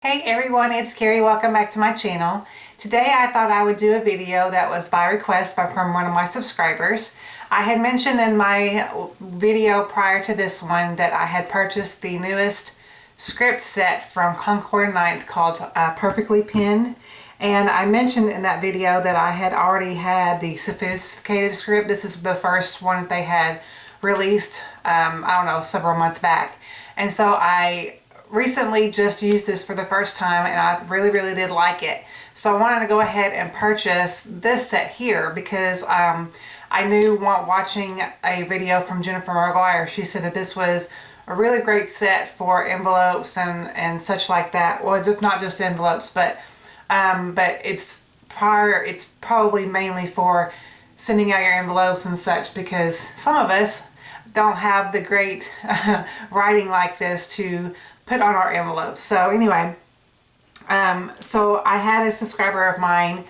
Hey everyone, it's Carrie. Welcome back to my channel. Today I thought I would do a video that was by request from one of my subscribers. I had mentioned in my video prior to this one that I had purchased the newest script set from Concord Ninth called Perfectly Pinned. And I mentioned in that video that I had already had the sophisticated script. This is the first one that they had released, I don't know, several months back. And so I recently just used this for the first time and I really did like it. So I wanted to go ahead and purchase this set here because I knew watching a video from Jennifer Maguire, she said that this was a really great set for envelopes and such like that. Well, just not just envelopes, but it's probably mainly for sending out your envelopes and such, because some of us don't have the great writing like this to put on our envelopes. So anyway, so I had a subscriber of mine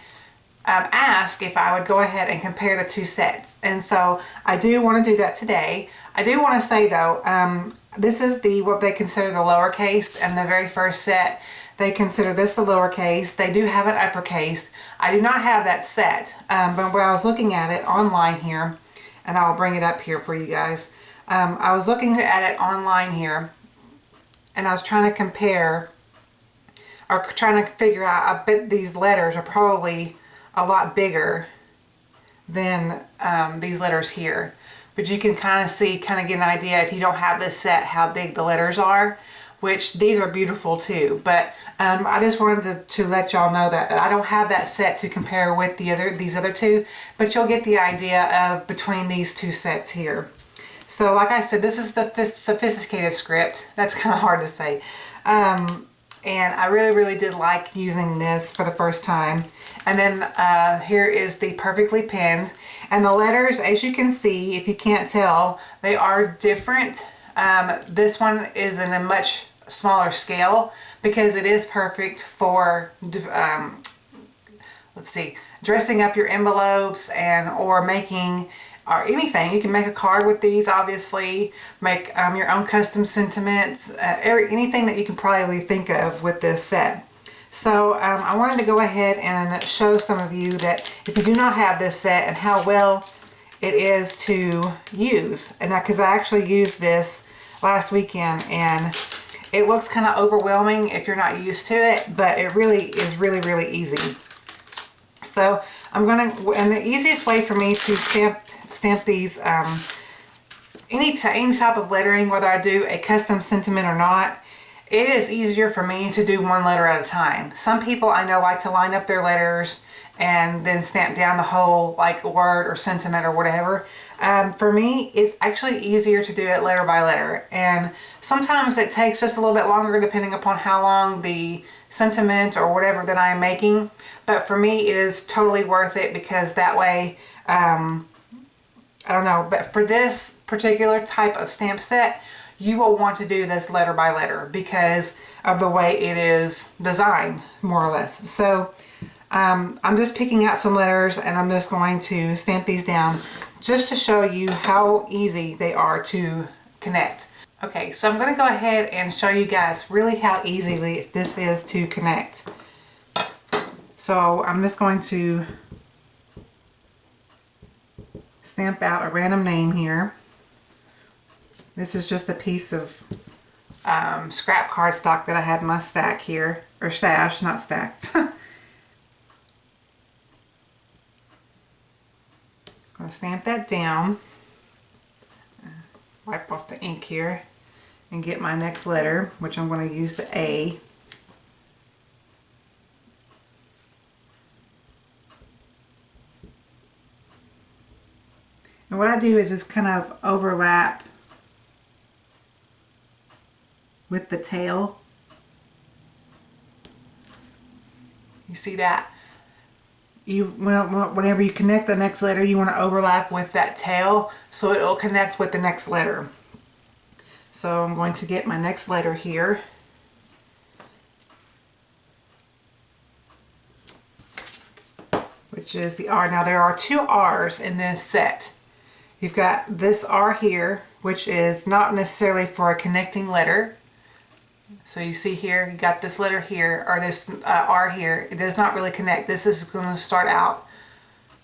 ask if I would go ahead and compare the two sets, and so I do want to do that today. I do want to say though, this is what they consider the lowercase, and the very first set they consider this the lowercase. They do have an uppercase. I do not have that set, but when I was looking at it online here, and I'll bring it up here for you guys, I was looking at it online here, and I was trying to compare, or trying to figure out, I bet these letters are probably a lot bigger than these letters here. But you can kind of see, kind of get an idea if you don't have this set, how big the letters are, which these are beautiful too. But I just wanted to let y'all know that I don't have that set to compare with these other two, but you'll get the idea of between these two sets here. So like I said, this is the sophisticated script. That's kind of hard to say. And I really did like using this for the first time. And then here is the Perfectly Pinned. And the letters, as you can see, if you can't tell, they are different. This one is in a much smaller scale because it is perfect for, let's see, dressing up your envelopes or making or anything. You can make a card with these, obviously, make your own custom sentiments, anything that you can probably think of with this set. So I wanted to go ahead and show some of you that if you do not have this set and how well it is to use. And because I actually used this last weekend and it looks kind of overwhelming if you're not used to it, but it really is really easy. So I'm gonna, and the easiest way for me to stamp these, any type of lettering, whether I do a custom sentiment or not, it is easier for me to do one letter at a time. Some people I know like to line up their letters and then stamp down the whole like word or sentiment or whatever. For me, it's actually easier to do it letter by letter, and sometimes it takes just a little bit longer depending upon how long the sentiment or whatever that I'm making. But for me, it is totally worth it because that way, I don't know, but for this particular type of stamp set, you will want to do this letter by letter because of the way it is designed, more or less. So I'm just picking out some letters and I'm just going to stamp these down just to show you how easy they are to connect. Okay, so I'm going to go ahead and show you guys really how easily this is to connect. So I'm just going to stamp out a random name here. This is just a piece of scrap cardstock that I had in my stack here, or stash, not stack. I'm going to stamp that down, wipe off the ink here, and get my next letter, which I'm going to use the A. And what I do is just kind of overlap with the tail. You see that? Whenever you connect the next letter, you want to overlap with that tail so it'll connect with the next letter. So I'm going to get my next letter here. Which is the R. Now there are two R's in this set. You've got this R here, which is not necessarily for a connecting letter. So you see here, you got this letter here, or this R here. It does not really connect. This is going to start out.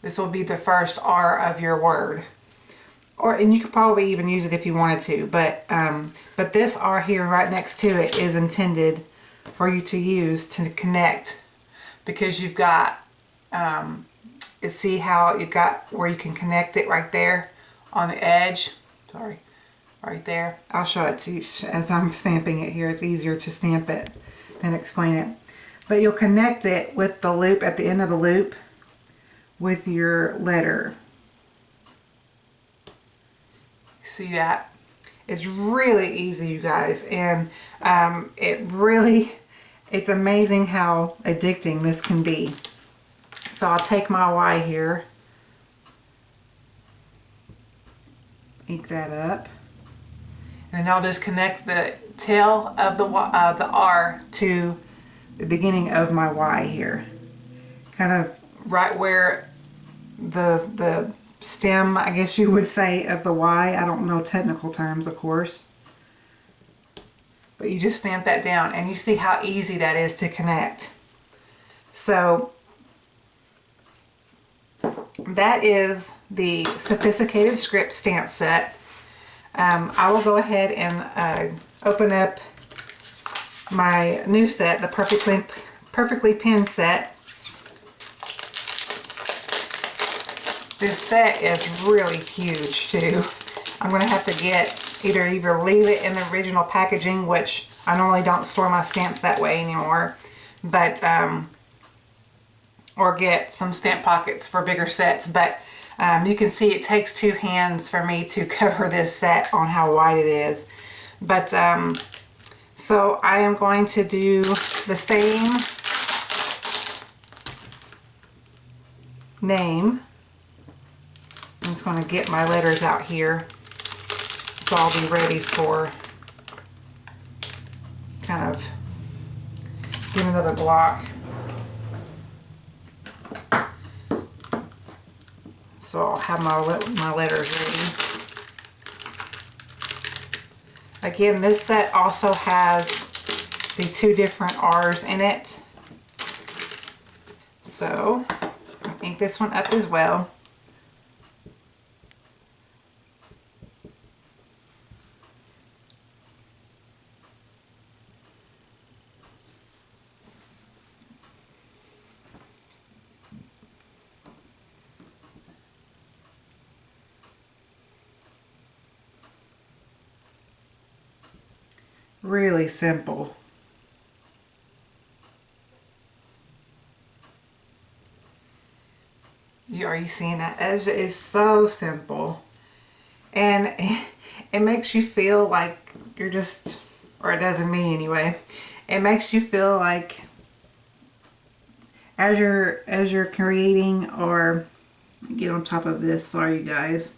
This will be the first R of your word. And you could probably even use it if you wanted to, but this R here right next to it is intended for you to use to connect, because you've got, see how you've got where you can connect it right there on the edge. Sorry. Right there. I'll show it to you as I'm stamping it here. It's easier to stamp it than explain it. But you'll connect it with the loop at the end of the loop with your letter. See that? It's really easy, you guys, and it's amazing how addicting this can be. So I'll take my Y here, ink that up. And then I'll just connect the tail of the R to the beginning of my Y here. Kind of right where the stem, I guess you would say, of the Y. I don't know technical terms, of course. But you just stamp that down and you see how easy that is to connect. So that is the Sophisticated Script stamp set. I will go ahead and open up my new set, the Perfectly Pinned set. This set is really huge too. I'm going to have to get either leave it in the original packaging, which I normally don't store my stamps that way anymore, but or get some stamp pockets for bigger sets. But you can see it takes 2 hands for me to cover this set on how wide it is. But so I am going to do the same name. I'm just going to get my letters out here so I'll be ready for kind of get another block. So I'll have my letters ready. Again, this set also has the 2 different R's in it. So I ink this one up as well. Really simple. Are you seeing that? It is so simple. And it makes you feel like you're just, or it doesn't me anyway, it makes you feel like as you're creating, or get on top of this, sorry you guys.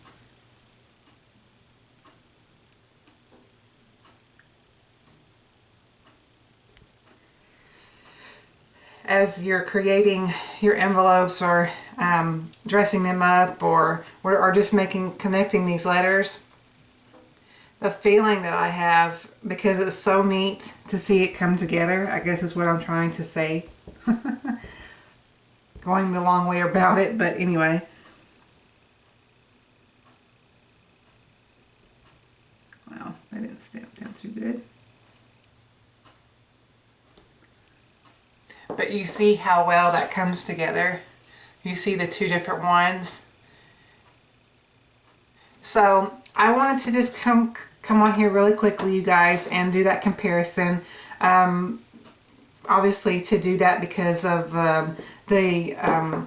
As you're creating your envelopes, or dressing them up, or just connecting these letters, the feeling that I have, because it's so neat to see it come together, I guess is what I'm trying to say. Going the long way about it, but anyway. Wow, that didn't stamp down too good. But you see how well that comes together. You see the 2 different ones. So I wanted to just come on here really quickly, you guys, and do that comparison. Obviously to do that because of the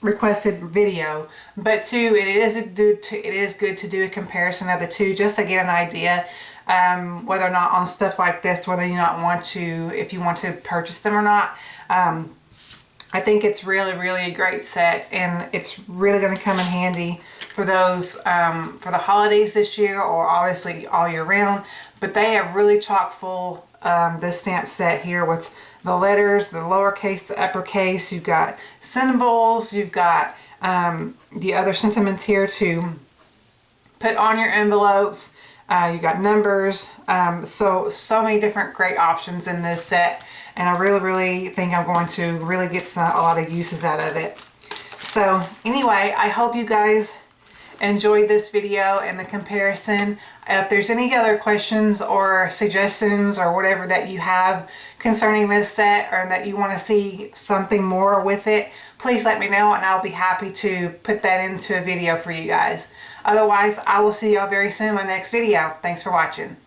requested video, but too, it is good to do a comparison of the 2, just to get an idea whether or not on stuff like this, whether you not want to, if you want to purchase them or not. I think it's really a great set, and it's really going to come in handy for those for the holidays this year, or obviously all year round. But they have really chock full this stamp set here with the letters, the lowercase, the uppercase. You've got symbols, you've got the other sentiments here to put on your envelopes. You got numbers. So many different great options in this set. And I really think I'm going to really get a lot of uses out of it. So anyway, I hope you guys enjoyed this video and the comparison. If there's any other questions or suggestions or whatever that you have concerning this set, or that you want to see something more with it, please let me know and I'll be happy to put that into a video for you guys. Otherwise, I will see y'all very soon in my next video. Thanks for watching.